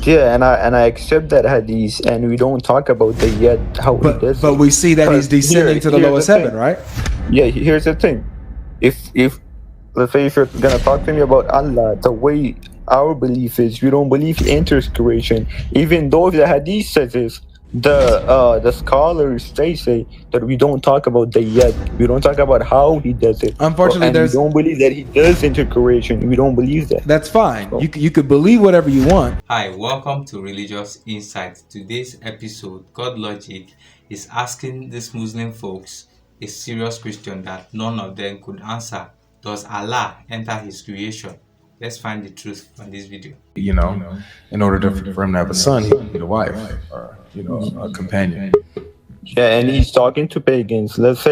Yeah, and I accept that hadith, and we don't talk about the yet how he does But it. we see that he's descending to the Here's lowest the heaven, thing. right? Yeah, here's the thing. If let's say if you're gonna talk to me about Allah, the way our belief is, we don't believe he enters creation, even though the hadith says this. The scholars they say that we don't talk about the yet, we don't talk about how he does it, Unfortunately, and we don't believe that he does enter creation. We don't believe that. that's fine. So, You could believe whatever you want. Hi, welcome to Religious Insight. Today's episode, Godlogic, is asking these Muslim folks a serious question that none of them could answer. Does Allah enter his creation? Let's find the truth on this video. In order for him to have a son, he need a wife or a companion. yeah, and he's talking to pagans. Let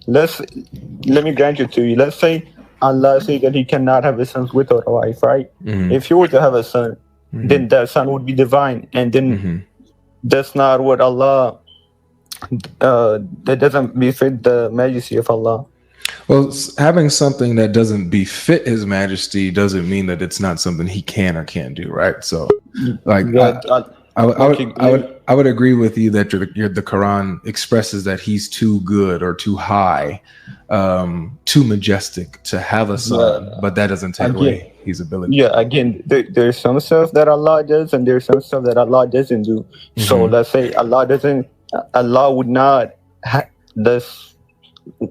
me grant it to you. Let's say Allah says that he cannot have a son without a wife, right? If he were to have a son, then that son would be divine, and then that's not what Allah. That doesn't befit the majesty of Allah. Well, having something that doesn't befit his majesty doesn't mean that it's not something he can or can't do, right? So, like, I would agree with you that the Quran expresses that he's too good or too high, too majestic to have a son, but that doesn't take away his ability. Yeah, again, there's some stuff that Allah does, and there's some stuff that Allah doesn't do. So let's say Allah would not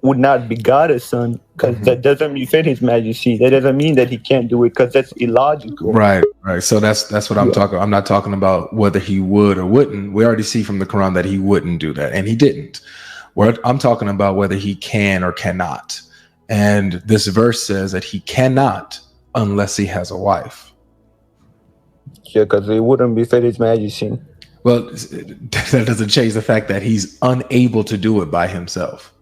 would not begot a son, because that doesn't befit his majesty. That doesn't mean that he can't do it, because that's illogical. Right. So that's what I'm talking. I'm not talking about whether he would or wouldn't. We already see from the Quran that he wouldn't do that, and he didn't. I'm talking about whether he can or cannot. And this verse says that he cannot unless he has a wife. Yeah, because it wouldn't befit his majesty. Well, that doesn't change the fact that he's unable to do it by himself.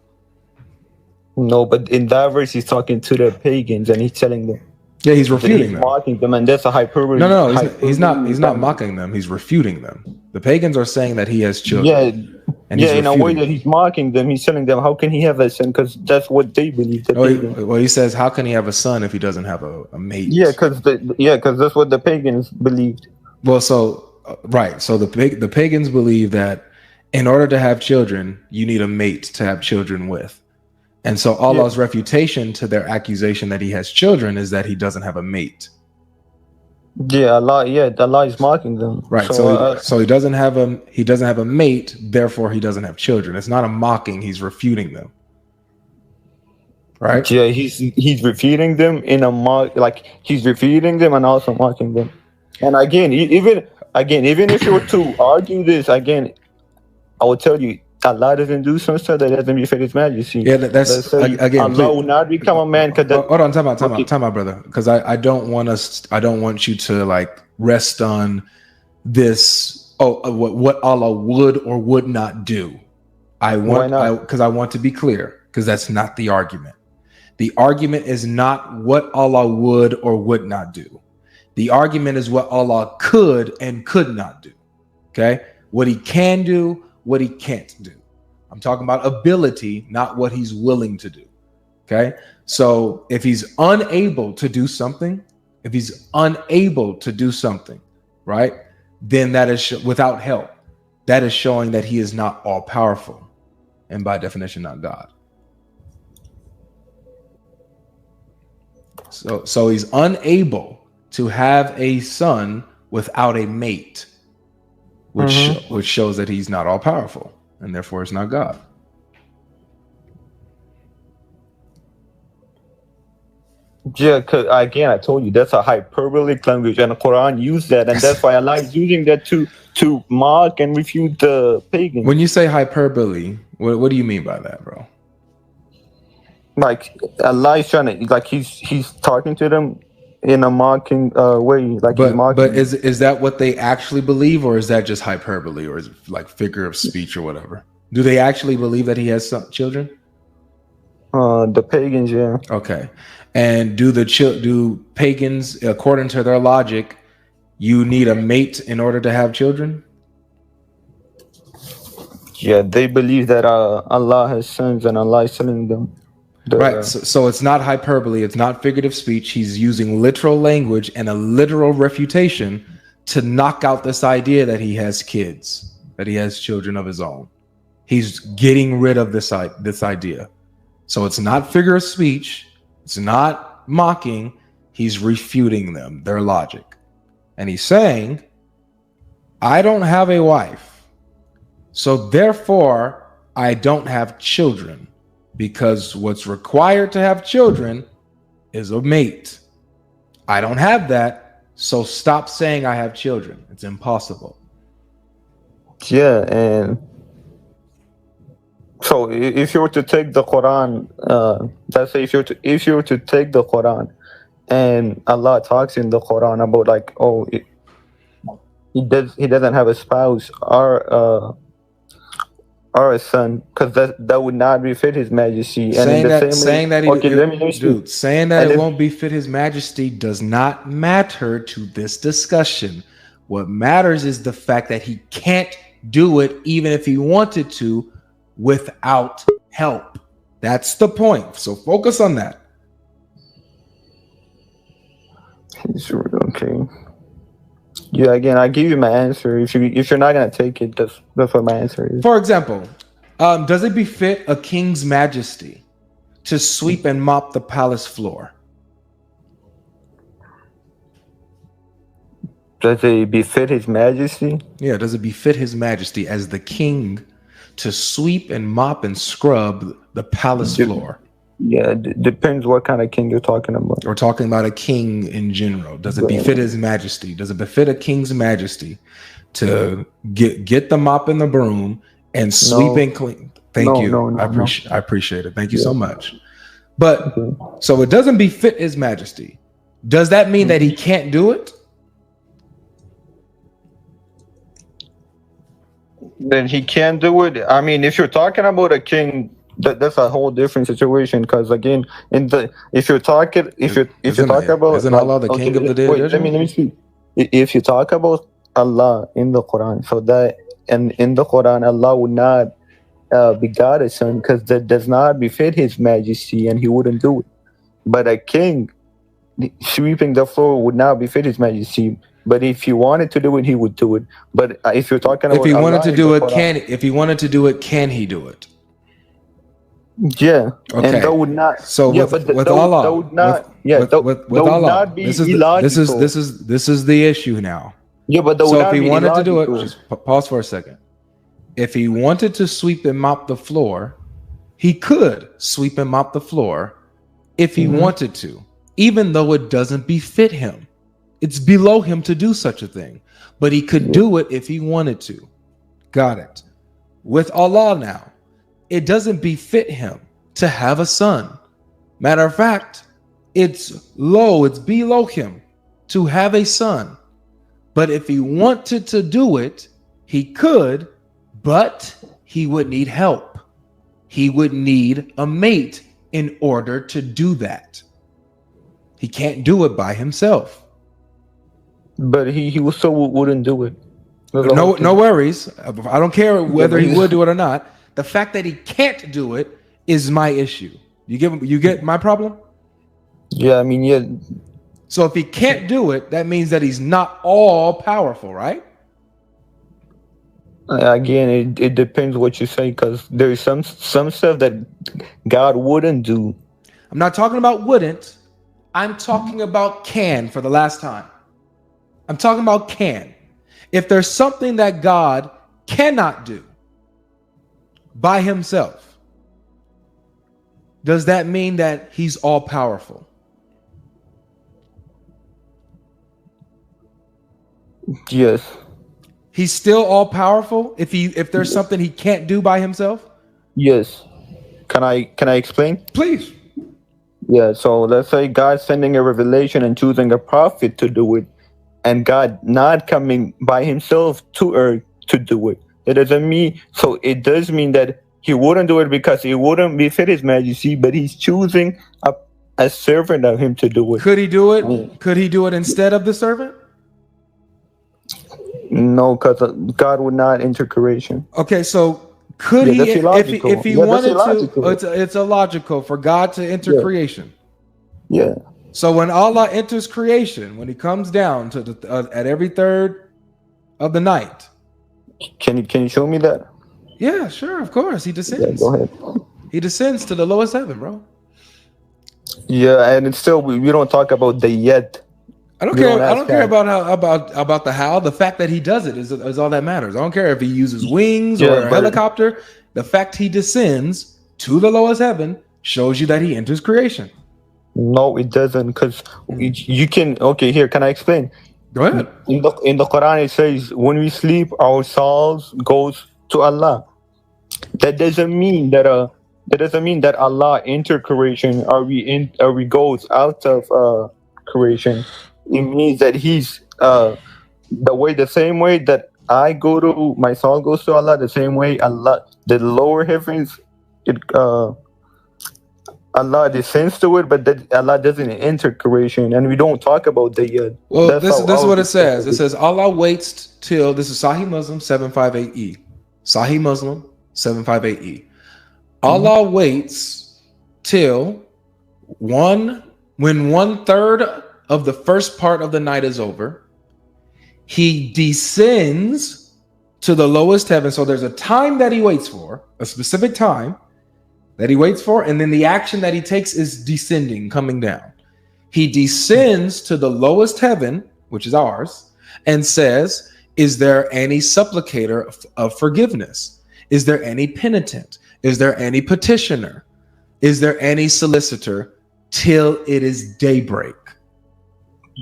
No, but in that verse, he's talking to the pagans, and he's telling them. Yeah, he's refuting them. Mocking them, and that's a hyperbole. No, he's not mocking them. He's refuting them. The pagans are saying that he has children. Yeah, and in a way that he's mocking them. He's telling them, how can he have a son? Because that's what they believe. He says, how can he have a son if he doesn't have a mate? Yeah, because that's what the pagans believed. Well, right. So the pagans believe that in order to have children, you need a mate to have children with. And so Allah's refutation to their accusation that he has children is that he doesn't have a mate. Yeah, Allah is mocking them. Right. So he doesn't have a mate, therefore he doesn't have children. It's not a mocking, he's refuting them. Right? Yeah, he's refuting them in a mock, like he's refuting them and also mocking them. And again, even if you were to argue this, again, I will tell you, Allah doesn't do some stuff that doesn't befit his majesty. Yeah, that's again. Allah will not become a man. Hold on, time out, brother. Because I don't want you to like rest on this. What Allah would or would not do. Because I want to be clear. Because that's not the argument. The argument is not what Allah would or would not do. The argument is what Allah could and could not do. Okay, what He can do. What he can't do. I'm talking about ability, not what he's willing to do. Okay. So if he's unable to do something, right, then that is without help. That is showing that he is not all powerful, and by definition, not God. So he's unable to have a son without a mate. Which shows that he's not all powerful, and therefore it's not God. Yeah, because again, I told you that's a hyperbolic language, and the Quran used that, and that's why Allah is using that to mock and refute the pagans. When you say hyperbole, what do you mean by that, bro? Like Allah is trying to, like he's talking to them in a mocking way, like he's mocking. But is that what they actually believe, or is that just hyperbole, or is it like figure of speech or whatever? Do they actually believe that he has some children? The pagans, yeah. Okay, and do pagans, according to their logic, you need a mate in order to have children? Yeah, they believe that Allah has sons, and Allah is telling them. Right, so it's not hyperbole, it's not figurative speech. He's using literal language and a literal refutation to knock out this idea that he has kids, that he has children of his own. He's getting rid of this idea. So it's not figure of speech. It's not mocking. He's refuting them, their logic. And he's saying, I don't have a wife, so therefore I don't have children, because what's required to have children is a mate. I don't have that, so stop saying I have children. It's impossible. Yeah, and so if you were to take the Quran, let's say if you were to take the Quran, and Allah talks in the Quran about like, oh, he doesn't have a spouse or a son, because that would not befit His Majesty. And saying in the that, same saying way, that, okay, let me dude, saying that it won't befit His Majesty does not matter to this discussion. What matters is the fact that he can't do it, even if he wanted to, without help. That's the point. So focus on that. Okay. Yeah, again, I give you my answer. If you're not gonna take it, that's what my answer is. For example, does it befit a king's majesty to sweep and mop the palace floor? Does it befit His Majesty? Yeah, does it befit His Majesty as the king to sweep and mop and scrub the palace floor? Yeah, depends what kind of king you're talking about. We're talking about a king in general. Does it befit His Majesty? Does it befit a king's majesty to get the mop and the broom and sweep and clean? Thank you. I appreciate it. Thank you so much. But so it doesn't befit His Majesty. Does that mean that he can't do it? Then he can't do it. I mean, if you're talking about a king, that's a whole different situation. Because again, if you're talking about isn't Allah the king of the day? Wait, let me speak. If you talk about Allah in the Quran, so that and in the Quran, Allah would not begot a son, because that does not befit His Majesty, and He wouldn't do it. But a king sweeping the floor would not befit His Majesty. But if he wanted to do it, he would do it. But if you're talking about, if he wanted to do it, Quran, if he wanted to do it, can he do it? Yeah. Okay. And that would not. So yeah, with Allah, that would not. Yeah. With that Allah, would not be illogical. This is the issue now. Yeah, but that would so not if he be wanted illogical. to do it, just pause for a second. If he wanted to sweep and mop the floor, he could sweep and mop the floor if he wanted to, even though it doesn't befit him. It's below him to do such a thing, but he could do it if he wanted to. Got it. With Allah now, it doesn't befit him to have a son. Matter of fact, it's below him to have a son. But if he wanted to do it, he could, but he would need help. He would need a mate in order to do that. He can't do it by himself. But he still wouldn't do it. No worries. I don't care whether he would do it or not. The fact that he can't do it is my issue. You get my problem? Yeah, I mean, yeah. So if he can't do it, that means that he's not all powerful, right? Again, it depends what you say, because there's some stuff that God wouldn't do. I'm not talking about wouldn't. I'm talking about can for the last time. I'm talking about can. If there's something that God cannot do by himself, does that mean that he's all powerful? Yes. He's still all powerful if there's something he can't do by himself? Yes. Can I explain? Please. Yeah, so let's say God sending a revelation and choosing a prophet to do it, and God not coming by himself to earth to do it. It doesn't mean, so it does mean that he wouldn't do it because it wouldn't befit his majesty, but he's choosing a servant of him to do it. Could he do it? Could he do it instead of the servant? No, because God would not enter creation. Okay, so could he, if he wanted to, it's illogical for God to enter creation. Yeah. So when Allah enters creation, when he comes down to the at every third of the night. Can you show me that? Yeah, sure, of course. He descends. Yeah, go ahead. He descends to the lowest heaven, bro. Yeah, and it's still we don't talk about the yet. I don't care. I don't care about the how. The fact that he does it is all that matters. I don't care if he uses wings or a helicopter. The fact he descends to the lowest heaven shows you that he enters creation. No, it doesn't, because you can. Okay, here, can I explain? Go ahead. In the Quran, it says when we sleep, our souls goes to Allah. That doesn't mean that Allah enter creation, or we goes out of creation. It means that he's the same way that I go to my soul goes to Allah, the same way Allah, the lower heavens, Allah descends to it, but that Allah doesn't enter creation, and we don't talk about that yet. Well, this is what it says. It says Allah waits till, this is Sahih Muslim 758E. Sahih Muslim 758E. Allah waits till when 1/3 of the first part of the night is over, he descends to the lowest heaven. So there's a time that he waits for, a specific time that he waits for, and then the action that he takes is descending, coming down. He descends to the lowest heaven, which is ours, and says, is there any supplicator of forgiveness? Is there any penitent? Is there any petitioner? Is there any solicitor till it is daybreak?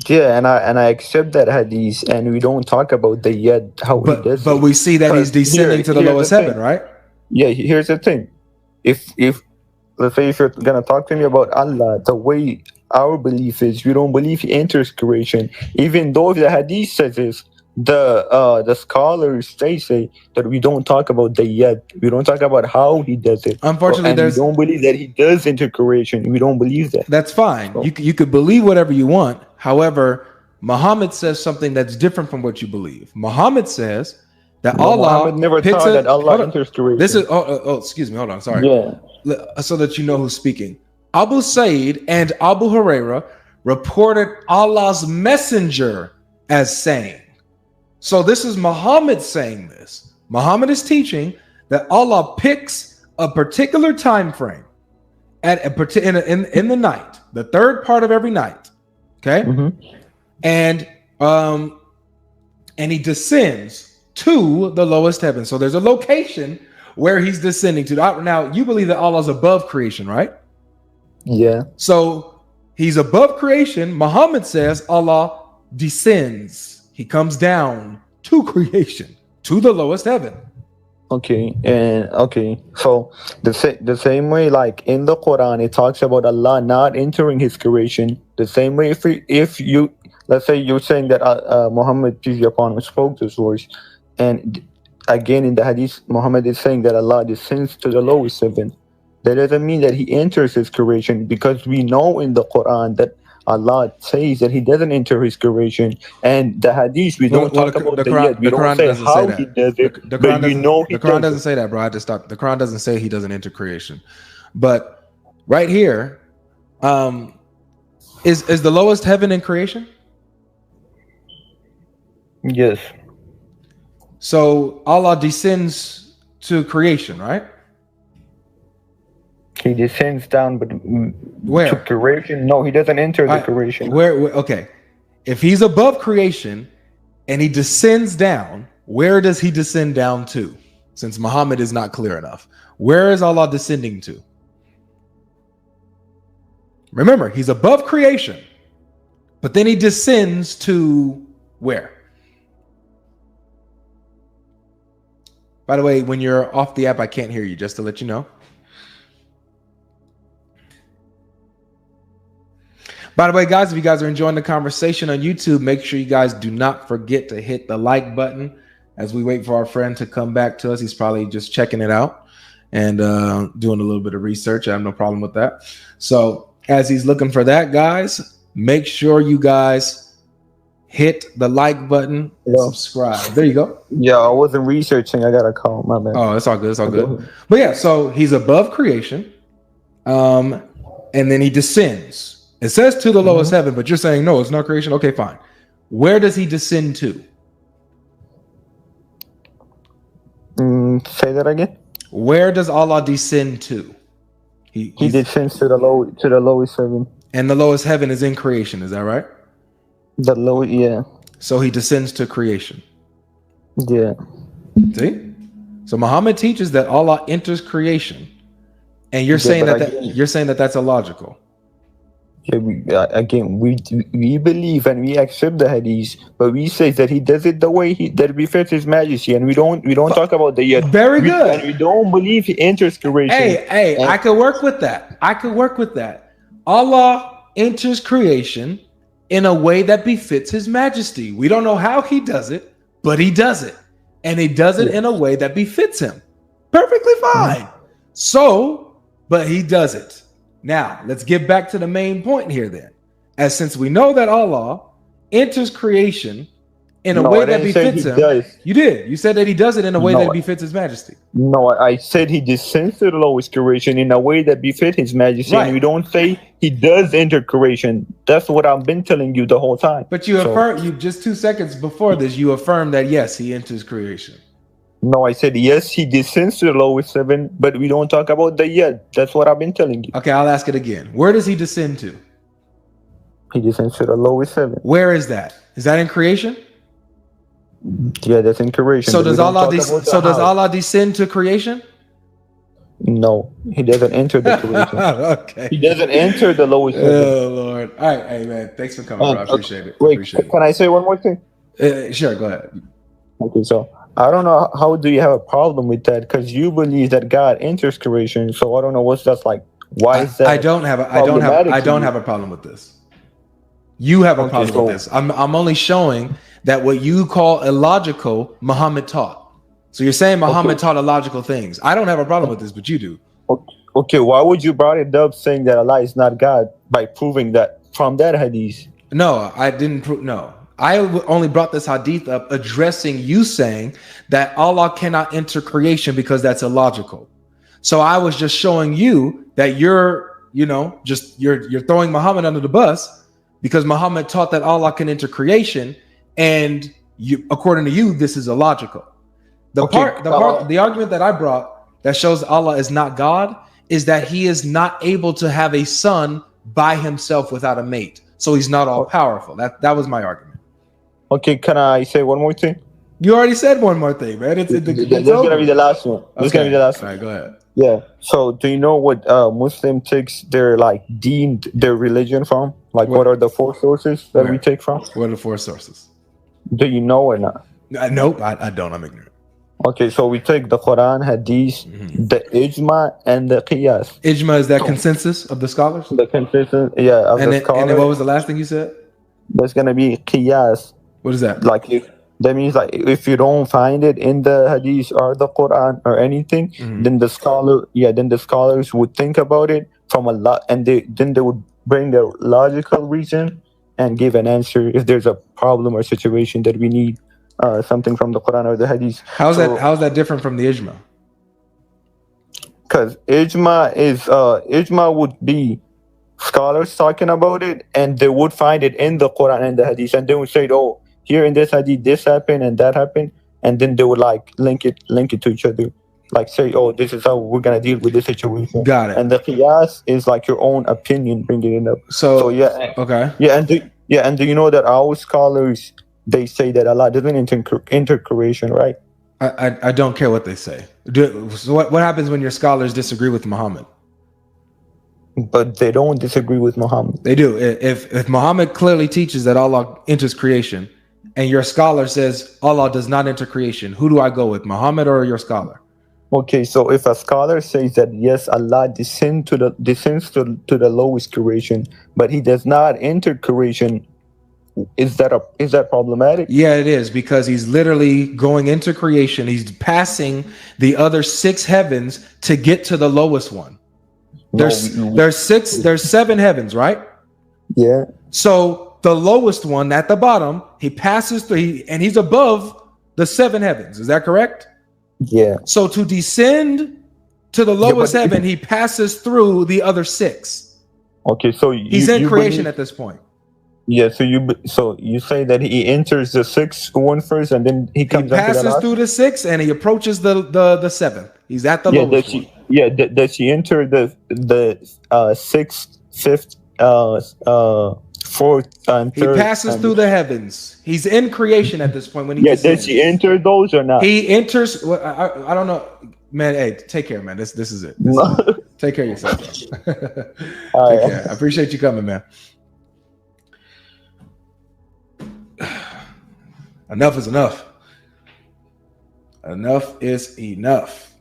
Yeah, and I accept that hadith, and we don't talk about the yet how he does it. But we see that he's descending to the lowest heaven, right? Yeah, here's the thing. If let's say if you're gonna talk to me about Allah, the way our belief is, we don't believe he enters creation, even though the hadith says this. The scholars, they say that we don't talk about the yet. We don't talk about how he does it. Unfortunately, we don't believe that he does enter creation. We don't believe that. That's fine. So, you could believe whatever you want. However, Muhammad says something that's different from what you believe. Muhammad says that Allah never taught that Allah enters creation. This is excuse me, hold on, sorry. Yeah. So that you know who's speaking. Abu Sa'id and Abu Huraira reported Allah's messenger as saying. So this is Muhammad saying this. Muhammad is teaching that Allah picks a particular time frame at in the night, the third part of every night. Okay, and he descends to the lowest heaven. So there's a location where he's descending to. Now you believe that Allah's above creation, right? Yeah. So he's above creation. Muhammad says Allah descends. He comes down to creation, to the lowest heaven. Okay, so the same way, like in the Quran, it talks about Allah not entering His creation. The same way, if you let's say you're saying that Muhammad, peace be upon him, spoke this voice, and again in the Hadith, Muhammad is saying that Allah descends to the lowest heaven. That doesn't mean that He enters His creation, because we know in the Quran that Allah says that He doesn't enter His creation, and the Hadith we don't talk about the yet. We don't say how He does it, but we know He does it. The Quran doesn't say that, bro. I just stopped. The Quran doesn't say He doesn't enter creation, but right here, is the lowest heaven in creation? Yes. So Allah descends to creation, right? He descends down, but where? To creation? No, He doesn't enter the creation. Where? Okay, if He's above creation and He descends down, where does He descend down to? Since Muhammad is not clear enough, where is Allah descending to? Remember, He's above creation, but then He descends to where? By the way, when you're off the app, I can't hear you, just to let you know. By the way, guys, if you guys are enjoying the conversation on YouTube, make sure you guys do not forget to hit the like button as we wait for our friend to come back to us. He's probably just checking it out and doing a little bit of research. I have no problem with that. So as he's looking for that, guys, make sure you guys hit the like button and subscribe. There you go. Yeah, I wasn't researching. I got a call. My bad. Oh, it's all good. It's all good. But yeah, so He's above creation, and then He descends. It says to the lowest heaven, but you're saying no, it's not creation. Okay, fine. Where does he descend to? Say that again. Where does Allah descend to? He descends to the lowest heaven. And the lowest heaven is in creation. Is that right? The low, yeah. So he descends to creation. Yeah. See? So Muhammad teaches that Allah enters creation, and you're saying that that's illogical. Yeah, we believe and we accept the hadith, but we say that he does it the way that befits his majesty, and we don't talk about the yet. Very good. And we don't believe he enters creation. Hey, I could work with that. Allah enters creation in a way that befits his majesty. We don't know how he does it, but he does it. And he does it in a way that befits him. Perfectly fine. So, but he does it. Now, let's get back to the main point here then. As since we know that Allah enters creation in a way that befits him. You did. You said that he does it in a way that befits his majesty. No, I said he descends to the lowest creation in a way that befits his majesty. Right. And we don't say he does enter creation. That's what I've been telling you the whole time. But you affirmed, you just 2 seconds before this, you affirmed that yes, he enters creation. No, I said yes, he descends to the lowest heaven, but we don't talk about the yet. That's what I've been telling you. Okay, I'll ask it again. Where does he descend to? He descends to the lowest heaven. Where is that? Is that in creation? Yeah, that's in creation. So does Allah descend to creation? No, he doesn't enter the creation. Okay. He doesn't enter the lowest heaven. Oh Lord. All right, hey man, thanks for coming, bro. I appreciate it. Wait, can I say one more thing? Sure, go ahead. Okay, so I don't know how do you have a problem with that, because you believe that God enters creation. So I don't know what's that's like. Why is that? I don't have a problem with this. You have a problem with this. I'm only showing that what you call illogical, Muhammad taught. So you're saying Muhammad taught illogical things. I don't have a problem with this, but you do. Okay, why would you brought it up saying that Allah is not God by proving that from that hadith? No, I didn't prove. No, I only brought this hadith up addressing you saying that Allah cannot enter creation because that's illogical. So I was just showing you that you're throwing Muhammad under the bus because Muhammad taught that Allah can enter creation. And you, according to you, this is illogical. The argument that I brought that shows Allah is not God is that he is not able to have a son by himself without a mate. So he's not all powerful. That was my argument. Okay, can I say one more thing? You already said one more thing, man. It's gonna be the last one. This is gonna be the last one. All right, go ahead. Yeah. So do you know what Muslim takes their deemed their religion from? What are the 4 sources that we take from? What are the 4 sources? Do you know or not? Nope, I don't. I'm ignorant. Okay, so we take the Quran, Hadith, the Ijma, and the Qiyas. Ijma is that consensus of the scholars? The consensus, yeah, of the scholars. And then what was the last thing you said? That's going to be Qiyas. What is that? That means if you don't find it in the Hadith or the Quran or anything, then the scholars would think about it from a lot, and they would bring their logical reason and give an answer if there's a problem or situation that we need something from the Quran or the Hadith. How's that different from the Ijma? Because Ijma would be scholars talking about it, and they would find it in the Quran and the Hadith, and they would say, "Oh, here in this Hadith, this happened and that happened," and then they would link it to each other, say, "Oh, this is how we're gonna deal with this situation." Got it. And the Qiyas is your own opinion, bringing it up. So yeah, okay, yeah, and do you know that our scholars, they say that Allah doesn't enter creation, right? I don't care what they say. So what happens when your scholars disagree with Muhammad? But they don't disagree with Muhammad. They do. If Muhammad clearly teaches that Allah enters creation, and your scholar says Allah does not enter creation, who do I go with, Muhammad or your scholar? Okay, so if a scholar says that yes, Allah descends to the lowest creation, but he does not enter creation, is that problematic? Yeah, it is, because he's literally going into creation. He's passing the other 6 heavens to get to the lowest one. There's 7 heavens, right? Yeah. So the lowest one at the bottom, he passes through, and he's above the 7 heavens. Is that correct? Yeah. So to descend to the lowest heaven, he passes through the other 6. Okay, so He's in you creation believe, at this point. yeah. So you say that he enters the sixth one first, and then he He comes onto the passes last. through the sixth and he approaches the seventh. He's at the Yeah, lowest one. does she enter the sixth, fifth, fourth, and He third? passes through the heavens. He's in creation at this point when he Yeah, does she descends. enter those or not? He enters. Well, I don't know, man. Hey, take care, man. This is it. This No. is it. Take care of yourself, bro. All Take right. care. I appreciate you coming, man. Enough is enough. Enough is enough.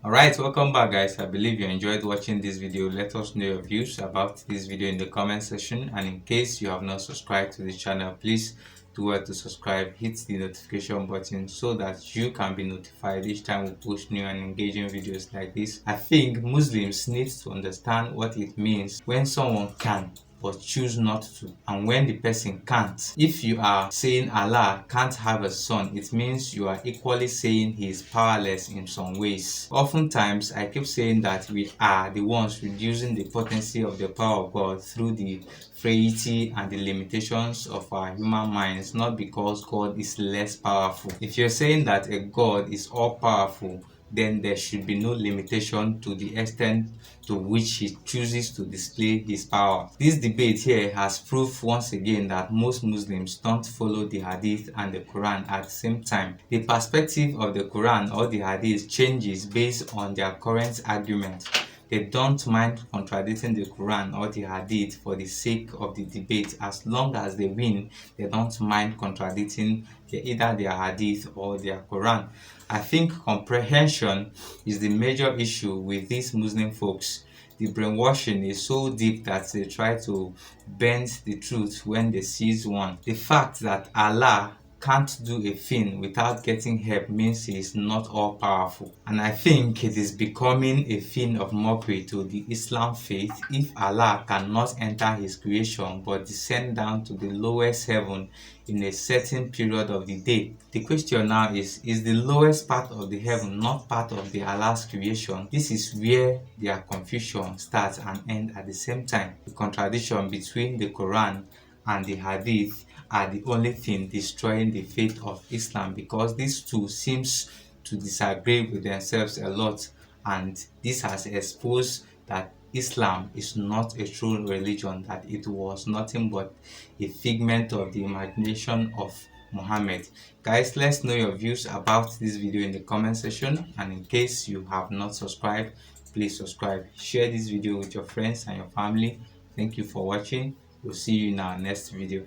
Alright, welcome back, guys. I believe you enjoyed watching this video. Let us know your views about this video in the comment section, and in case you have not subscribed to this channel, please do well to subscribe, hit the notification button so that you can be notified each time we post new and engaging videos like this. I think Muslims need to understand what it means when someone can but choose not to, and when the person can't. If you are saying Allah can't have a son, it means you are equally saying he is powerless in some ways. Oftentimes I keep saying that we are the ones reducing the potency of the power of God through the frailty and the limitations of our human minds, not because God is less powerful. If you're saying that a God is all powerful, then there should be no limitation to the extent to which he chooses to display his power. This debate here has proved once again that most Muslims don't follow the Hadith and the Quran at the same time. The perspective of the Quran or the Hadith changes based on their current argument. They don't mind contradicting the Quran or the Hadith for the sake of the debate. As long as they win, they don't mind contradicting either their Hadith or their Quran. I think comprehension is the major issue with these Muslim folks. The brainwashing is so deep that they try to bend the truth when they seize one. The fact that Allah can't do a thing without getting help means he is not all powerful, and I think it is becoming a thing of mockery to the Islam faith if Allah cannot enter his creation but descend down to the lowest heaven in a certain period of the day. The question now is the lowest part of the heaven not part of the Allah's creation? This is where their confusion starts and ends at the same time. The contradiction between the Quran and the Hadith are the only thing destroying the faith of Islam, because these two seems to disagree with themselves a lot, and this has exposed that Islam is not a true religion, that it was nothing but a figment of the imagination of Muhammad. Guys, let's know your views about this video in the comment section, and in case you have not subscribed, please subscribe. Share this video with your friends and your family. Thank you for watching. We'll see you in our next video.